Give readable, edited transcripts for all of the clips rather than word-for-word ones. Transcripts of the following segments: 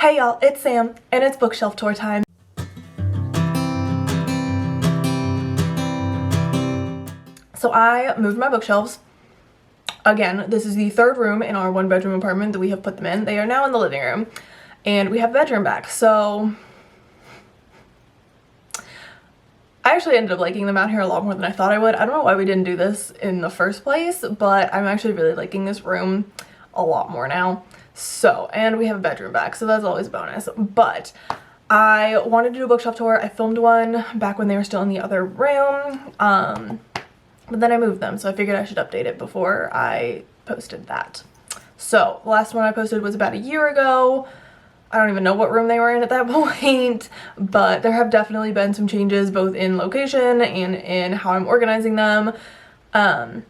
Hey y'all, it's Sam, and it's bookshelf tour time. So I moved my bookshelves. Again, this is the third room in our one-bedroom apartment that we have put them in. They are now in the living room, and we have a bedroom back. So I actually ended up liking them out here a lot more than I thought I would. I don't know why we didn't do this in the first place, but I'm actually really liking this room a lot more now. So, and we have a bedroom back, so that's always a bonus. But I wanted to do a bookshelf tour. I filmed one back when they were still in the other room, but then I moved them, so I figured I should update it before I posted that. So the last one I posted was about a year ago. I don't even know what room they were in at that point, but there have definitely been some changes both in location and in how I'm organizing them. I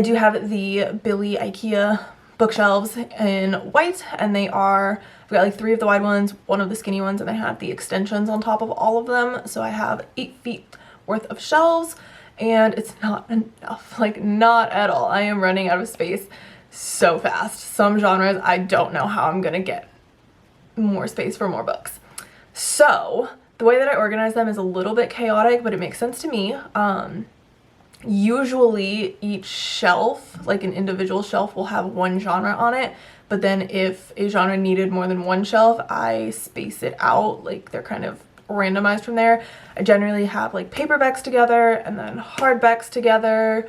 do have the Billy IKEA bookshelves in white, and they are, I've got like 3 of the wide ones, 1 of the skinny ones, and I have the extensions on top of all of them. So I have 8 feet worth of shelves, and it's not enough, like not at all. I am running out of space so fast. Some genres, I don't know how I'm gonna get more space for more books. So the way that I organize them is a little bit chaotic, but it makes sense to me. Usually each shelf, like an individual shelf, will have 1 genre on it, but then if a genre needed more than 1 shelf, I space it out, like they're kind of randomized from there. I generally have like paperbacks together and then hardbacks together,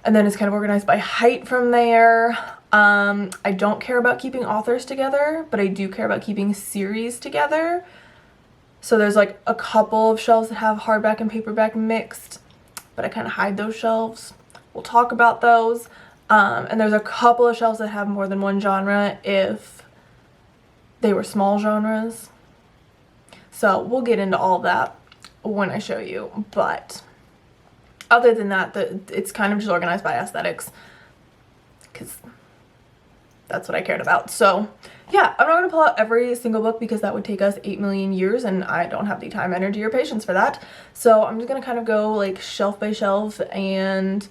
and then it's kind of organized by height from there. I don't care about keeping authors together, but I do care about keeping series together. So there's like a couple of shelves that have hardback and paperback mixed, but I kind of hide those shelves. We'll talk about those. And there's a couple of shelves that have more than 1 genre if they were small genres. So we'll get into all that when I show you. But other than that, it's kind of just organized by aesthetics, because that's what I cared about. So yeah, I'm not going to pull out every single book because that would take us 8 million years, and I don't have the time, energy, or patience for that. So I'm just going to kind of go like shelf by shelf and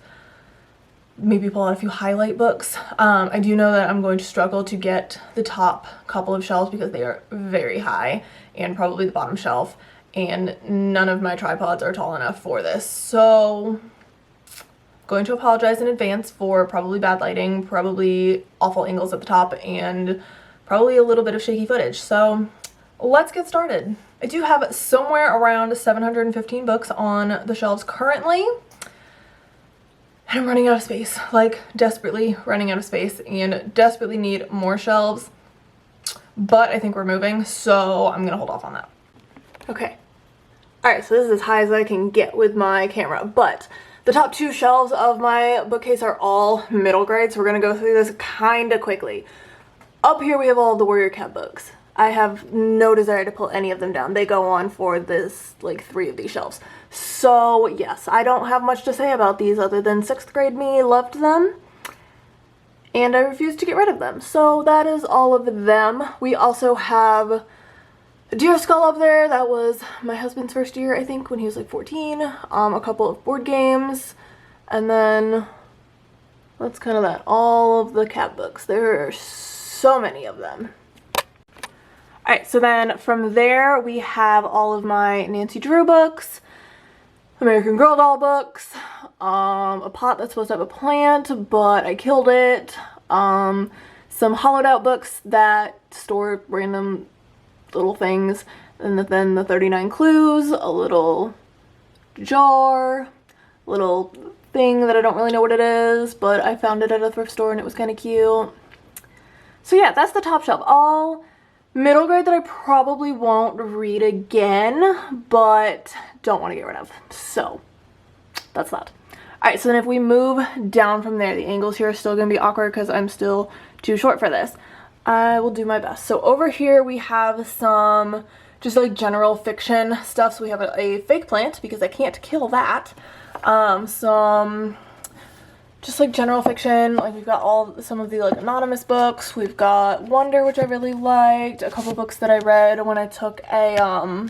maybe pull out a few highlight books. I do know that I'm going to struggle to get the top couple of shelves because they are very high, and probably the bottom shelf, and none of my tripods are tall enough for this. So going to apologize in advance for probably bad lighting, probably awful angles at the top, and probably a little bit of shaky footage. So let's get started. I do have somewhere around 715 books on the shelves currently, and I'm running out of space, like desperately running out of space, and desperately need more shelves, but I think we're moving, so I'm gonna hold off on that. Okay, all right, so this is as high as I can get with my camera, but the top 2 shelves of my bookcase are all middle grade, so we're gonna go through this kind of quickly. Up here we have all of the Warrior Cat books. I have no desire to pull any of them down. They go on for this, like 3 of these shelves. So yes, I don't have much to say about these other than 6th grade me loved them, and I refuse to get rid of them. So that is all of them. We also have Deer Skull up there. That was my husband's first year, I think, when he was like 14. A couple of board games, and then that's kind of that. All of the cat books. There are so many of them. Alright, so then from there we have all of my Nancy Drew books, American Girl doll books, a pot that's supposed to have a plant, but I killed it, some hollowed out books that store random little things, and then the 39 clues, a little jar, little thing that I don't really know what it is, but I found it at a thrift store and it was kind of cute. So yeah, that's the top shelf. All middle grade that I probably won't read again, but don't want to get rid of. So that's that. Alright, so then if we move down from there, the angles here are still going to be awkward because I'm still too short for this. I will do my best. So over here we have some just like general fiction stuff. So we have a fake plant because I can't kill that. Some just like general fiction, like we've got some of the like anonymous books. We've got Wonder, which I really liked, a couple books that I read when I took a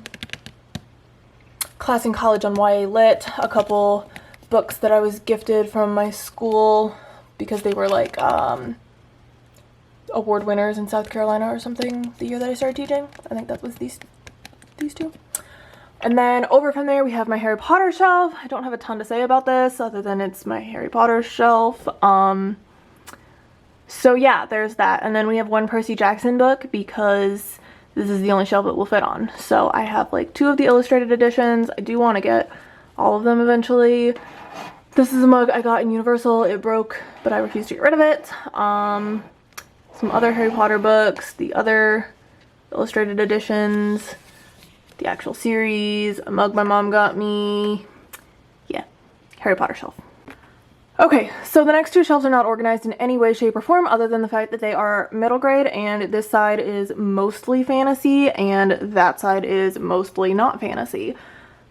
class in college on YA Lit, a couple books that I was gifted from my school because they were like award winners in South Carolina or something the year that I started teaching. I think that was these two. And then over from there we have my Harry Potter shelf. I don't have a ton to say about this other than it's my Harry Potter shelf. So yeah, there's that. And then we have one Percy Jackson book because this is the only shelf it will fit on. So I have like 2 of the illustrated editions. I do want to get all of them eventually. This is a mug I got in Universal. It broke, but I refused to get rid of it. Some other Harry Potter books, the other illustrated editions, the actual series, a mug my mom got me. Yeah, Harry Potter shelf. Okay, so the next 2 shelves are not organized in any way, shape, or form other than the fact that they are middle grade, and this side is mostly fantasy and that side is mostly not fantasy.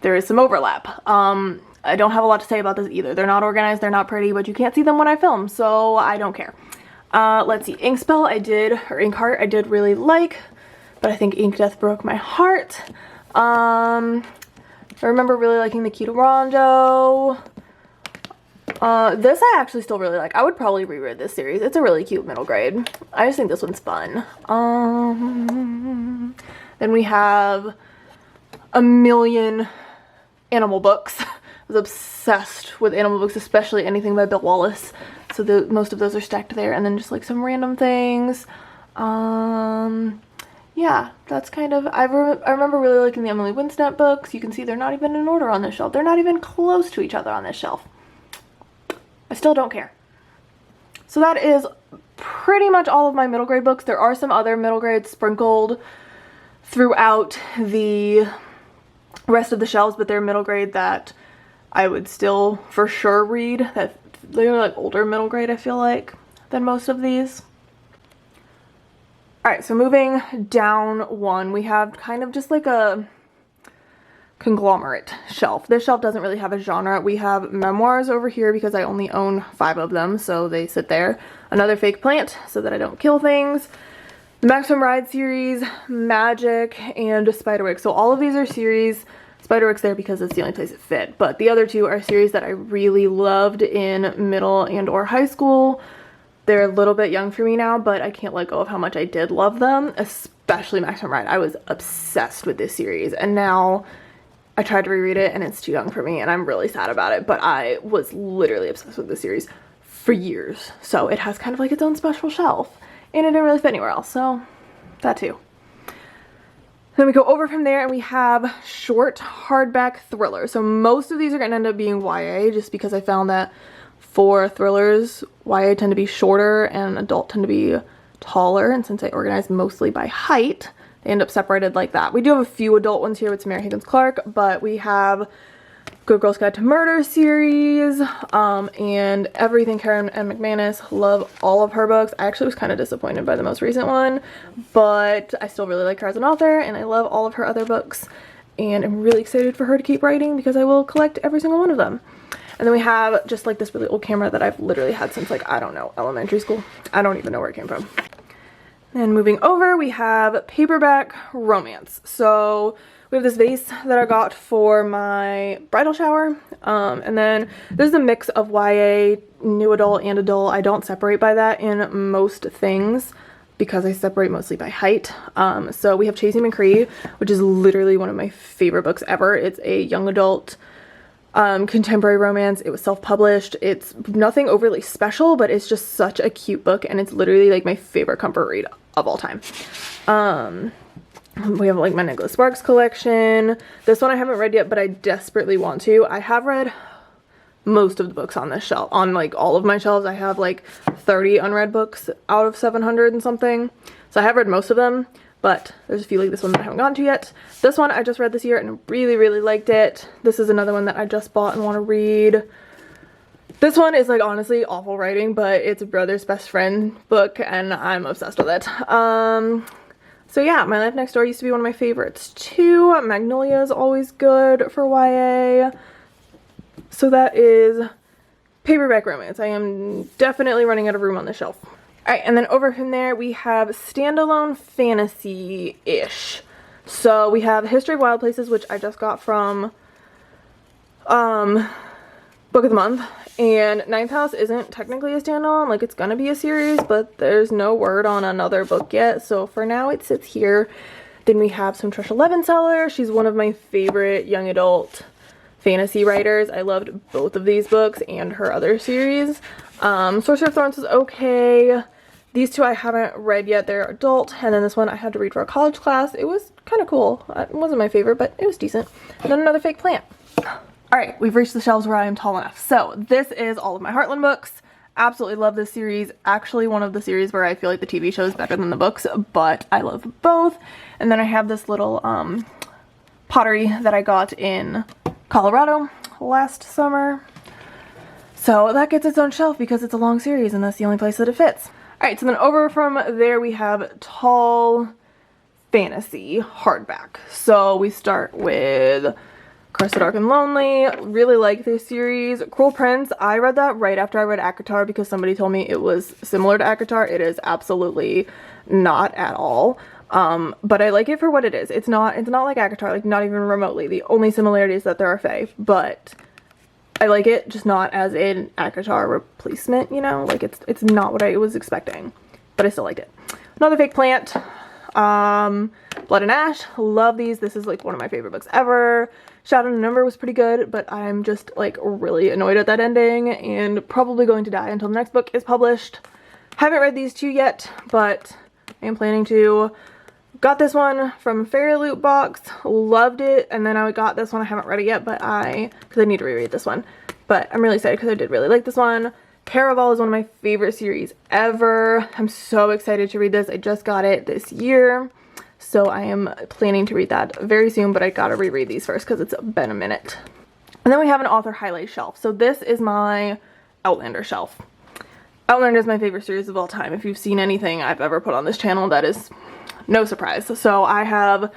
There is some overlap. I don't have a lot to say about this either. They're not organized, they're not pretty, but you can't see them when I film, so I don't care. Let's see, Inkspell Inkheart I did really like, but I think Ink Death broke my heart. I remember really liking the Keto Rondo. This I actually still really like. I would probably reread this series. It's a really cute middle grade. I just think this one's fun. Then we have a million animal books. I was obsessed with animal books, especially anything by Bill Wallace. So most of those are stacked there. And then just like some random things. Yeah, that's kind of, I remember really liking the Emily Winstead books. You can see they're not even in order on this shelf. They're not even close to each other on this shelf. I still don't care. So that is pretty much all of my middle grade books. There are some other middle grades sprinkled throughout the rest of the shelves, but they're middle grade that I would still for sure read. That they're like older middle grade, I feel like, than most of these. Alright, so moving down one, we have kind of just like a conglomerate shelf. This shelf doesn't really have a genre. We have memoirs over here because I only own 5 of them, so they sit there. Another fake plant so that I don't kill things. The Maximum Ride series, Magic, and Spiderwick. So all of these are series. Spiderwick's there because it's the only place it fit, but the other 2 are series that I really loved in middle and or high school. They're a little bit young for me now, but I can't let go of how much I did love them, especially Maximum Ride. I was obsessed with this series, and now I tried to reread it and it's too young for me and I'm really sad about it, but I was literally obsessed with this series for years. So it has kind of like its own special shelf and it didn't really fit anywhere else, so that too. Then we go over from there and we have short hardback thrillers. So most of these are going to end up being YA just because I found that for thrillers, YA tend to be shorter and adult tend to be taller, and since I organize mostly by height, they end up separated like that. We do have a few adult ones here with Mary Higgins Clark, but we have Good Girls Guide to Murder series, and everything Karen and McManus. Love all of her books. I actually was kind of disappointed by the most recent one, but I still really like her as an author, and I love all of her other books, and I'm really excited for her to keep writing because I will collect every single one of them. And then we have just like this really old camera that I've literally had since like, I don't know, elementary school. I don't even know where it came from. And moving over, we have paperback romance. So we have this vase that I got for my bridal shower. And then there's a mix of YA, new adult, and adult. I don't separate by that in most things because I separate mostly by height. So we have Chasing McCree, which is literally one of my favorite books ever. It's a young adult contemporary romance. It was self-published. It's nothing overly special, but it's just such a cute book, and it's literally like my favorite comfort read of all time. We have like my Nicholas Sparks collection. This one I haven't read yet, but I desperately want to. I have read most of the books on this shelf. On like all of my shelves, I have like 30 unread books out of 700 and something. So I have read most of them, but there's a few like this one that I haven't gotten to yet. This one I just read this year and really, really liked it. This is another one that I just bought and want to read. This one is like honestly awful writing, but it's a brother's best friend book and I'm obsessed with it. So yeah, My Life Next Door used to be one of my favorites too. Magnolia is always good for YA. So that is paperback romance. I am definitely running out of room on the shelf. Alright, and then over from there we have standalone fantasy-ish. So we have History of Wild Places, which I just got from book of the month. And Ninth House isn't technically a standalone, like it's gonna be a series, but there's no word on another book yet, so for now it sits here. Then we have some Trisha Levenseller. She's one of my favorite young adult fantasy writers. I loved both of these books and her other series. Sorcerer of Thorns was okay. These two I haven't read yet, they're adult, and then this one I had to read for a college class. It was kind of cool. It wasn't my favorite, but it was decent. And then another fake plant. Alright, we've reached the shelves where I am tall enough. So this is all of my Heartland books. Absolutely love this series. Actually one of the series where I feel like the TV show is better than the books, but I love both. And then I have this little pottery that I got in Colorado last summer. So that gets its own shelf because it's a long series and that's the only place that it fits. Alright, so then over from there we have tall fantasy hardback. So we start with Curse of Dark and Lonely. Really like this series. Cruel Prince, I read that right after I read ACOTAR because somebody told me it was similar to ACOTAR. It is absolutely not at all. But I like it for what it is. It's not like ACOTAR, like not even remotely. The only similarity is that there are fae, but I like it, just not as an ACOTAR replacement, you know? Like it's not what I was expecting, but I still liked it. Another fake plant. Blood and Ash, love these. This is like one of my favorite books ever. Shadow and Number was pretty good, but I'm just like really annoyed at that ending and probably going to die until the next book is published. Haven't read these two yet, but I am planning to. Got this one from Fairy Loot Box, loved it, and then I got this one. I haven't read it yet, but because I need to reread this one, but I'm really excited because I did really like this one. Caraval is one of my favorite series ever. I'm so excited to read this. I just got it this year, so I am planning to read that very soon, but I gotta reread these first because it's been a minute. And then we have an author highlight shelf. So this is my Outlander shelf. Outlander is my favorite series of all time. If you've seen anything I've ever put on this channel, that is no surprise. So I have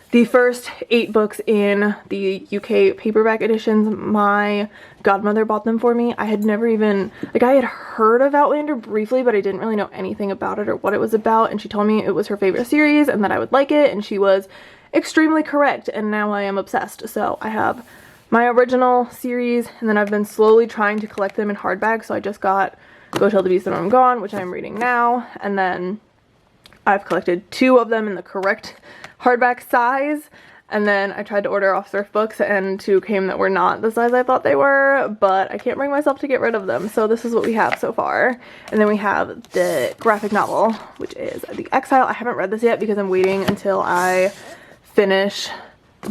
the first 8 books in the UK paperback editions. My godmother bought them for me. I had never even, like I had heard of Outlander briefly, but I didn't really know anything about it or what it was about. And she told me it was her favorite series and that I would like it. And she was extremely correct. And now I am obsessed. So I have my original series and then I've been slowly trying to collect them in hardback. So I just got Go Tell the Beast That I'm Gone, which I'm reading now. And then I've collected 2 of them in the correct hardback size, and then I tried to order off Thrift Books and 2 came that were not the size I thought they were, but I can't bring myself to get rid of them, so this is what we have so far. And then we have the graphic novel, which is The Exile. I haven't read this yet because I'm waiting until I finish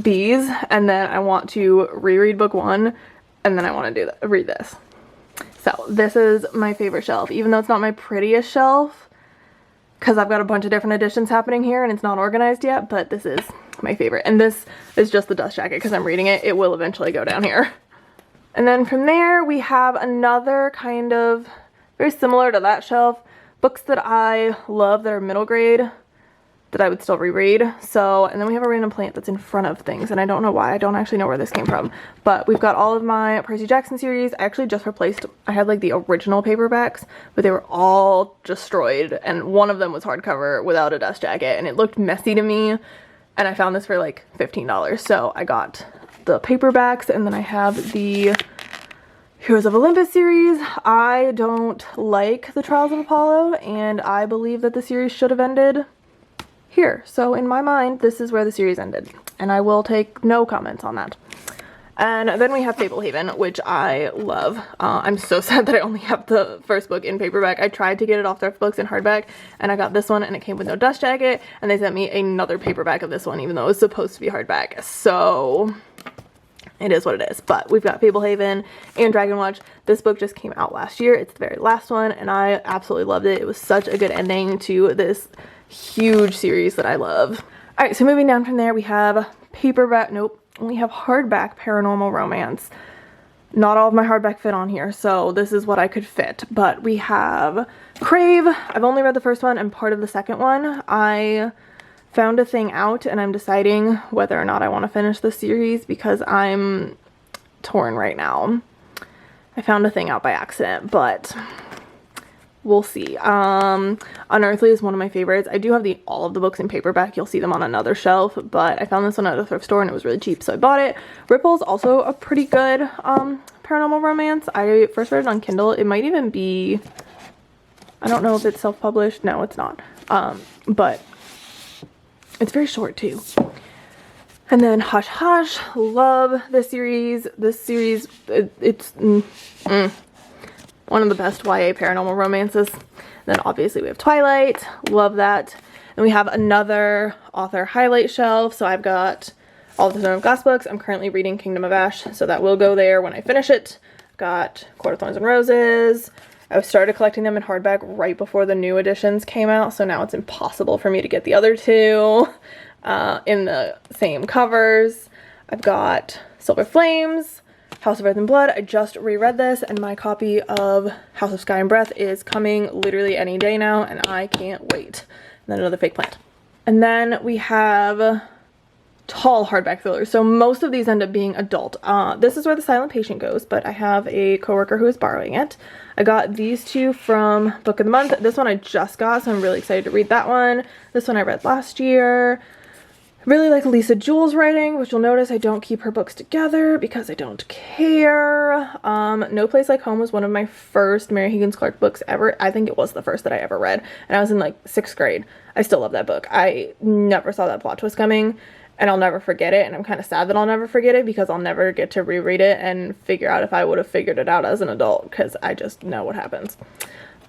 Bees, and then I want to reread book 1, and then I want to read this. So this is my favorite shelf, even though it's not my prettiest shelf, because I've got a bunch of different editions happening here and it's not organized yet, but this is my favorite. And this is just the dust jacket because I'm reading it. It will eventually go down here. And then from there we have another kind of very similar to that shelf, books that I love that are middle grade that I would still reread. So, and then we have a random plant that's in front of things and I don't know why. I don't actually know where this came from, but we've got all of my Percy Jackson series. I actually just replaced, I had like the original paperbacks, but they were all destroyed and one of them was hardcover without a dust jacket and it looked messy to me, and I found this for like $15. So I got the paperbacks, and then I have the Heroes of Olympus series. I don't like the Trials of Apollo and I believe that the series should have ended here. So in my mind, this is where the series ended, and I will take no comments on that. And then we have Fablehaven, which I love. I'm so sad that I only have the first book in paperback. I tried to get it off Thrift Books in hardback, and I got this one, and it came with no dust jacket, and they sent me another paperback of this one, even though it was supposed to be hardback. So it is what it is. But we've got Fablehaven and Dragon Watch. This book just came out last year. It's the very last one, and I absolutely loved it. It was such a good ending to this huge series that I love. Alright, so moving down from there, we have paperback, nope, we have hardback Paranormal Romance. Not all of my hardback fit on here, so this is what I could fit. But we have Crave. I've only read the first one and part of the second one. I found a thing out and I'm deciding whether or not I want to finish the series because I'm torn right now. I found a thing out by accident, but we'll see. Unearthly is one of my favorites. I do have all of the books in paperback. You'll see them on another shelf, but I found this one at a thrift store and it was really cheap, so I bought it. Ripple's also a pretty good paranormal romance. I first read it on Kindle. It might even be, I don't know if it's self-published. No, it's not. But it's very short too. And then Hush Hush, love this series. This series, it's one of the best YA paranormal romances. Then obviously we have Twilight, love that. And we have another author highlight shelf. So I've got all the Zone of Glass books. I'm currently reading Kingdom of Ash, so that will go there when I finish it. Got Court of Thorns and Roses. I started collecting them in hardback right before the new editions came out, so now it's impossible for me to get the other two in the same covers. I've got Silver Flames, House of Earth and Blood. I just reread this, and my copy of House of Sky and Breath is coming literally any day now, and I can't wait. And then another fake plant. And then we have tall hardback thrillers. So most of these end up being adult. This is where The Silent Patient goes, but I have a coworker who is borrowing it. I got these two from Book of the Month. This one I just got, so I'm really excited to read that one. This one I read last year. I really like Lisa Jewell's writing, which you'll notice I don't keep her books together because I don't care. No Place Like Home was one of my first Mary Higgins Clark books ever. I think it was the first that I ever read, and I was in like 6th grade. I still love that book. I never saw that plot twist coming, and I'll never forget it, and I'm kind of sad that I'll never forget it because I'll never get to reread it and figure out if I would have figured it out as an adult, because I just know what happens.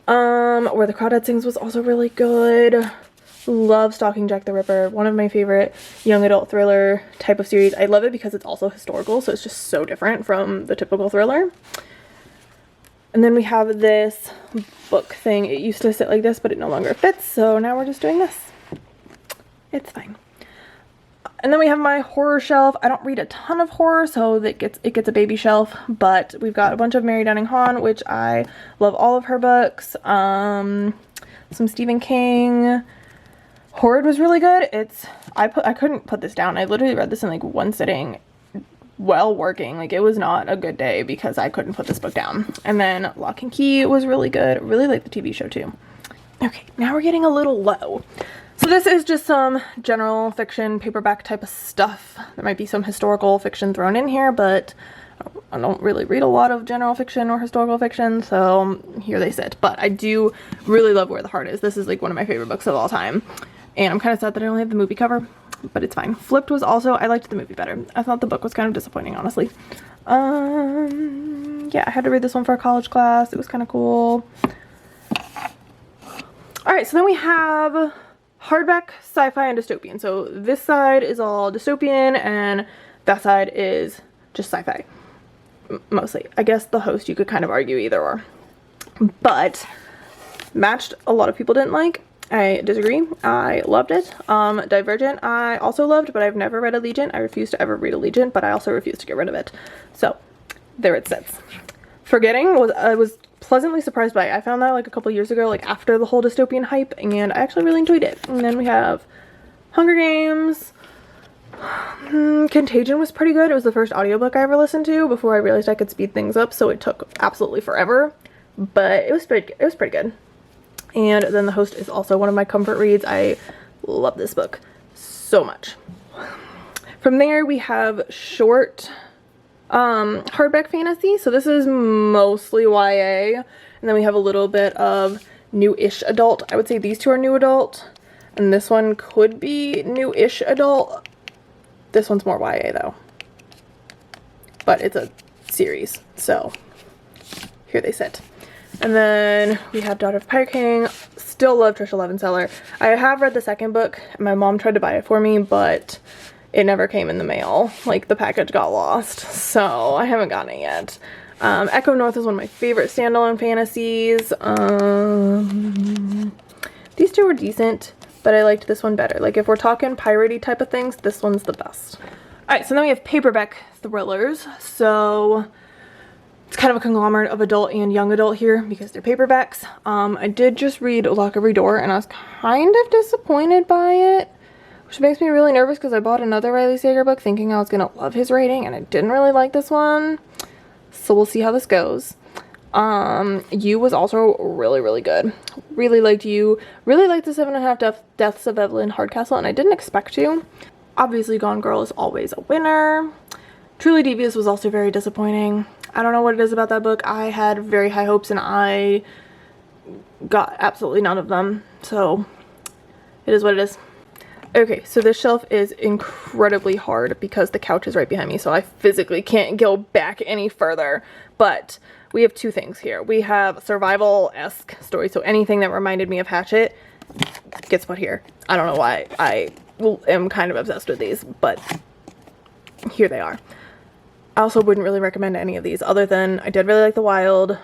Where the Crawdad Sings was also really good. Love Stalking Jack the Ripper, one of my favorite young adult thriller type of series. I love it because it's also historical, so it's just so different from the typical thriller. And then we have this book thing. It used to sit like this, but it no longer fits, so now we're just doing this. It's fine. And then we have my horror shelf. I don't read a ton of horror, so it gets a baby shelf, but we've got a bunch of Mary Downing Hahn, which I love all of her books. Some Stephen King. Horrid was really good. I couldn't put this down. I literally read this in like one sitting while working. Like, it was not a good day because I couldn't put this book down. And then Lock and Key was really good. Really like the TV show too. Okay, now we're getting a little low. So this is just some general fiction, paperback type of stuff. There might be some historical fiction thrown in here, but I don't really read a lot of general fiction or historical fiction, so here they sit. But I do really love Where the Heart Is. This is like one of my favorite books of all time. And I'm kind of sad that I only have the movie cover, but it's fine. Flipped was also, I liked the movie better. I thought the book was kind of disappointing, honestly. Yeah, I had to read this one for a college class. It was kind of cool. Alright, so then we have hardback, sci-fi, and dystopian. So this side is all dystopian, and that side is just sci-fi. Mostly. I guess The Host, you could kind of argue either or. But Matched, a lot of people didn't like. I disagree. I loved it. Divergent, I also loved, but I've never read Allegiant. I refuse to ever read Allegiant, but I also refuse to get rid of it. So, there it sits. Forgetting, I was pleasantly surprised by it. I found that like a couple years ago, like after the whole dystopian hype, and I actually really enjoyed it. And then we have Hunger Games. Contagion was pretty good. It was the first audiobook I ever listened to before I realized I could speed things up, so it took absolutely forever. But it was pretty good. And then The Host is also one of my comfort reads. I love this book so much. From there we have short hardback fantasy. So this is mostly YA. And then we have a little bit of new-ish adult. I would say these two are new adult. And this one could be new-ish adult. This one's more YA though. But it's a series. So here they sit. And then we have Daughter of Pirate King. Still love Trisha Levenseller. I have read the second book. My mom tried to buy it for me, but it never came in the mail. Like, the package got lost. So I haven't gotten it yet. Echo North is one of my favorite standalone fantasies. These two were decent, but I liked this one better. Like, if we're talking piratey type of things, this one's the best. Alright, so then we have paperback thrillers. So it's kind of a conglomerate of adult and young adult here because they're paperbacks. I did just read Lock Every Door, and I was kind of disappointed by it, which makes me really nervous because I bought another Riley Sager book thinking I was going to love his writing, and I didn't really like this one. So we'll see how this goes. You was also really, really good. Really liked You. Really liked the 7.5 Deaths of Evelyn Hardcastle, and I didn't expect to. Obviously, Gone Girl is always a winner. Truly Devious was also very disappointing. I don't know what it is about that book. I had very high hopes and I got absolutely none of them. So it is what it is. Okay, so this shelf is incredibly hard because the couch is right behind me, so I physically can't go back any further. But we have two things here. We have survival-esque stories, so anything that reminded me of Hatchet gets put here. I don't know why. I am kind of obsessed with these, but here they are. I also wouldn't really recommend any of these other than I did really like The Wild.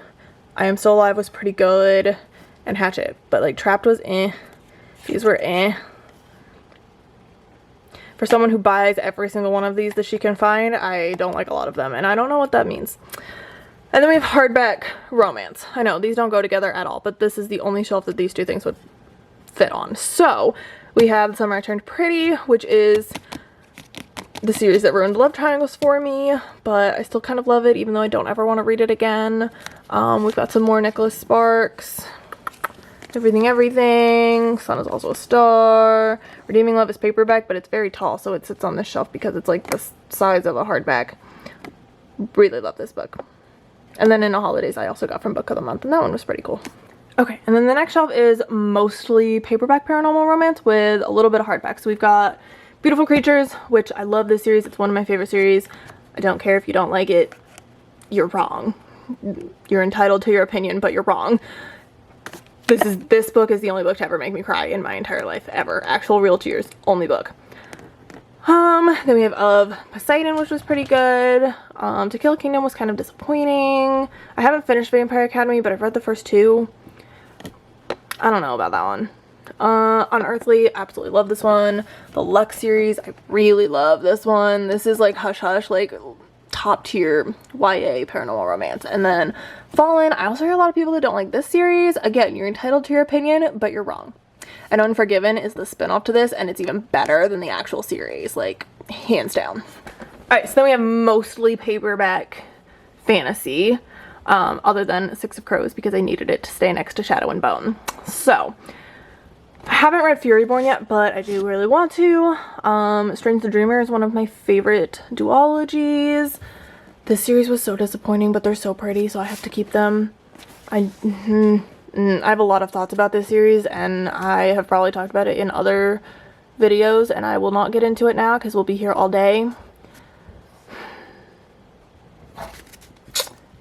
I Am Still Alive was pretty good, and Hatchet, but like Trapped was eh. These were eh. For someone who buys every single one of these that she can find, I don't like a lot of them, and I don't know what that means. And then we have hardback romance. I know, these don't go together at all, but this is the only shelf that these two things would fit on. So, we have The Summer I Turned Pretty, which is the series that ruined love triangles for me, but I still kind of love it, even though I don't ever want to read it again. We've got some more Nicholas Sparks. Everything. Sun is also a star. Redeeming Love is paperback, but it's very tall, so it sits on this shelf because it's like the size of a hardback. Really love this book. And then In the Holidays I also got from Book of the Month, and that one was pretty cool. Okay, and then the next shelf is mostly paperback paranormal romance with a little bit of hardback. So we've got Beautiful Creatures, which I love this series. It's one of my favorite series. I don't care if you don't like it. You're wrong. You're entitled to your opinion, but you're wrong. This book is the only book to ever make me cry in my entire life, ever. Actual real tears. Only book. Then we have Of Poseidon, which was pretty good. To Kill a Kingdom was kind of disappointing. I haven't finished Vampire Academy, but I've read the first two. I don't know about that one. Unearthly, absolutely love this one. The Lux series, I really love this one. This is like hush hush, like top tier YA paranormal romance. And then Fallen, I also hear a lot of people that don't like this series. Again, you're entitled to your opinion, but you're wrong. And Unforgiven is the spin-off to this, and it's even better than the actual series, like hands down. Alright, so then we have mostly paperback fantasy, other than Six of Crows because I needed it to stay next to Shadow and Bone. So I haven't read Furyborn yet, but I do really want to. Strange the Dreamer is one of my favorite duologies. This series was so disappointing, but they're so pretty, so I have to keep them. I have a lot of thoughts about this series, and I have probably talked about it in other videos, and I will not get into it now because we'll be here all day.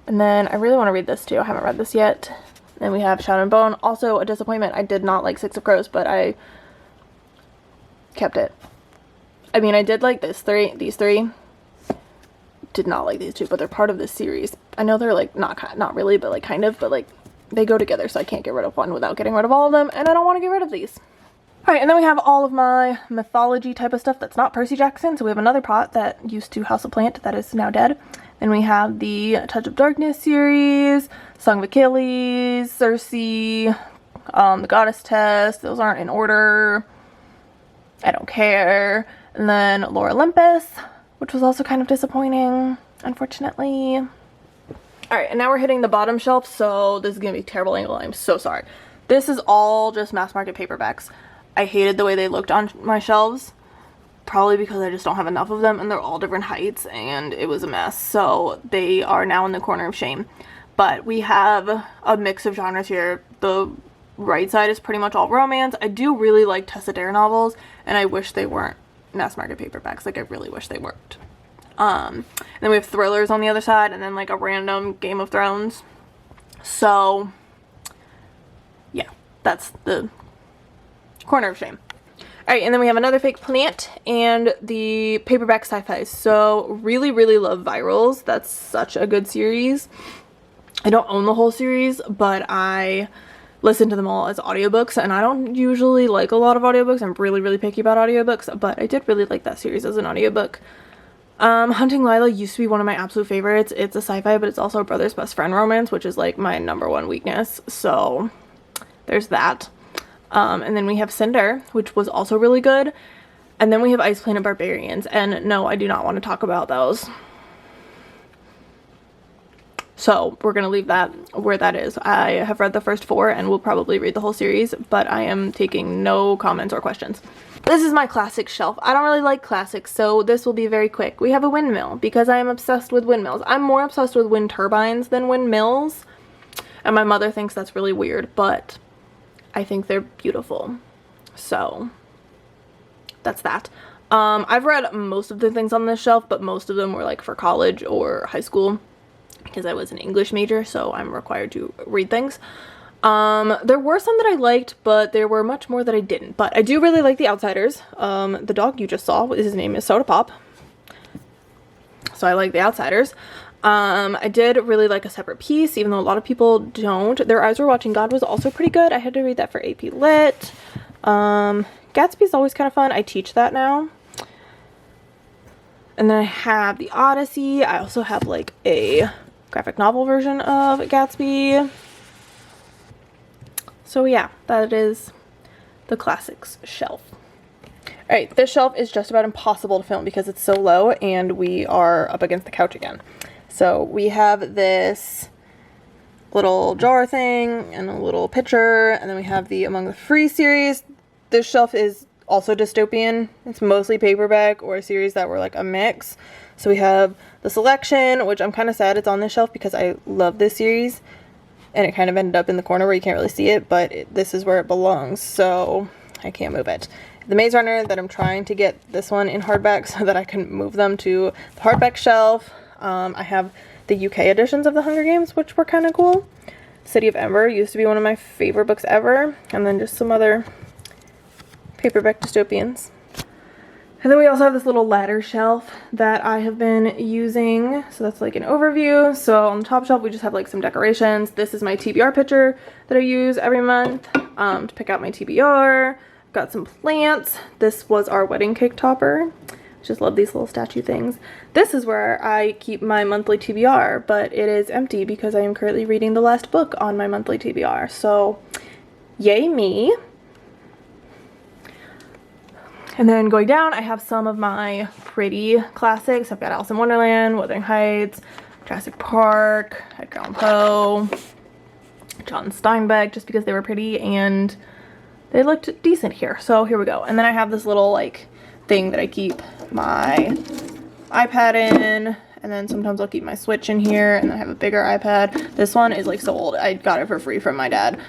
And then I really want to read this too. I haven't read this yet. Then we have Shadow and Bone. Also a disappointment. I did not like Six of Crows, but I kept it. I mean, I did like these three. Did not like these two, but they're part of this series. I know they're like not really, but like kind of, but like they go together, so I can't get rid of one without getting rid of all of them, and I don't want to get rid of these. Alright, and then we have all of my mythology type of stuff that's not Percy Jackson. So we have another pot that used to house a plant that is now dead. Then we have the Touch of Darkness series, Song of Achilles, Circe, the Goddess Test. Those aren't in order. I don't care. And then Lore Olympus, which was also kind of disappointing, unfortunately. Alright, and now we're hitting the bottom shelf, so this is going to be a terrible angle. I'm so sorry. This is all just mass market paperbacks. I hated the way they looked on my shelves. Probably because I just don't have enough of them, and they're all different heights, and it was a mess. So they are now in the corner of shame. But we have a mix of genres here. The right side is pretty much all romance. I do really like Tessa Dare novels, and I wish they weren't mass market paperbacks. Like, I really wish they weren't. And then we have thrillers on the other side, and then like a random Game of Thrones. So yeah, that's the corner of shame. Alright, and then we have another fake plant and the paperback sci-fi. So really, really love Virals. That's such a good series. I don't own the whole series, but I listen to them all as audiobooks, and I don't usually like a lot of audiobooks. I'm really, really picky about audiobooks, but I did really like that series as an audiobook. Hunting Lila used to be one of my absolute favorites. It's a sci-fi, but it's also a brother's best friend romance, which is like my #1 weakness. So there's that. And then we have Cinder, which was also really good. And then we have Ice Planet Barbarians. And no, I do not want to talk about those. So we're gonna leave that where that is. I have read the first 4 and will probably read the whole series, but I am taking no comments or questions. This is my classic shelf. I don't really like classics, so this will be very quick. We have a windmill because I am obsessed with windmills. I'm more obsessed with wind turbines than windmills, and my mother thinks that's really weird, but I think they're beautiful. So that's that. I've read most of the things on this shelf, but most of them were like for college or high school because I was an English major, so I'm required to read things. There were some that I liked, but there were much more that I didn't. But I do really like The Outsiders. The dog you just saw, his name is Soda Pop. So I like The Outsiders. I did really like A Separate Piece, even though a lot of people don't. Their Eyes Were Watching God was also pretty good. I had to read that for AP Lit. Gatsby's always kind of fun. I teach that now. And then I have The Odyssey. I also have like a graphic novel version of Gatsby. So yeah, that is the classics shelf. Alright, this shelf is just about impossible to film because it's so low and we are up against the couch again. So we have this little jar thing and a little pitcher, and then we have the Among the Free series. This shelf is also dystopian. It's mostly paperback or a series that were like a mix. So we have The Selection, which I'm kind of sad it's on this shelf because I love this series. And it kind of ended up in the corner where you can't really see it, but this is where it belongs, so I can't move it. The Maze Runner, that I'm trying to get this one in hardback so that I can move them to the hardback shelf. I have the UK editions of The Hunger Games, which were kind of cool. City of Ember used to be one of my favorite books ever. And then just some other paperback dystopians. And then we also have this little ladder shelf that I have been using. So that's like an overview. So on the top shelf, we just have like some decorations. This is my TBR picture that I use every month to pick out my TBR. Got some plants. This was our wedding cake topper. Just love these little statue things. This is where I keep my monthly TBR, but it is empty because I am currently reading the last book on my monthly TBR. So yay me. And then going down, I have some of my pretty classics. I've got Alice in Wonderland, Wuthering Heights, Jurassic Park, Edgar Allan Poe, John Steinbeck, just because they were pretty and they looked decent here. So here we go. And then I have this little like thing that I keep my iPad in, and then sometimes I'll keep my Switch in here, and then I have a bigger iPad. This one is like so old. I got it for free from my dad.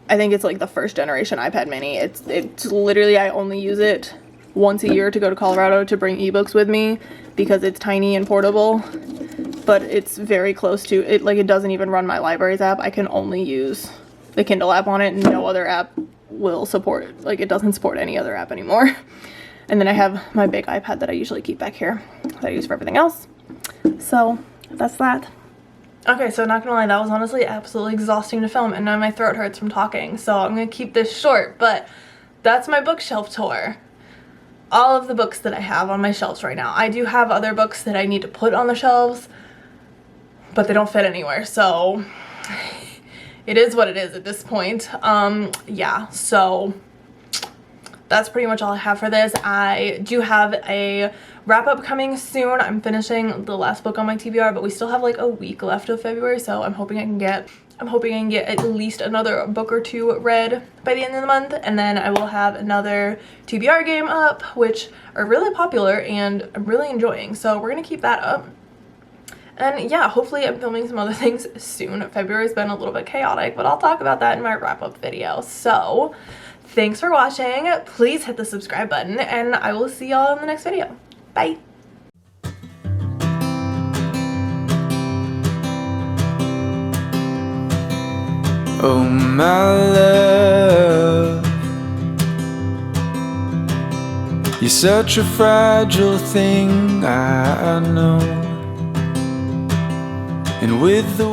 I think it's like the first generation iPad mini. It's literally, I only use it once a year to go to Colorado to bring ebooks with me because it's tiny and portable, but it's very close to it. Like it doesn't even run my libraries app. I can only use the Kindle app on it. No other app will support it. Like it doesn't support any other app anymore. And then I have my big iPad that I usually keep back here that I use for everything else. So that's that. Okay, so not gonna lie, that was honestly absolutely exhausting to film, and now my throat hurts from talking, so I'm gonna keep this short, but that's my bookshelf tour. All of the books that I have on my shelves right now. I do have other books that I need to put on the shelves, but they don't fit anywhere, so it is what it is at this point. Yeah, so that's pretty much all I have for this. I do have a wrap-up coming soon. I'm finishing the last book on my TBR, but we still have like a week left of February, so I'm hoping I can get at least another book or 2 read by the end of the month, and then I will have another TBR game up, which are really popular and I'm really enjoying, so we're gonna keep that up. And yeah, hopefully I'm filming some other things soon. February's been a little bit chaotic, but I'll talk about that in my wrap-up video. So thanks for watching. Please hit the subscribe button, and I will see y'all in the next video. Bye. Oh my love, you're such a fragile thing, I know. And with the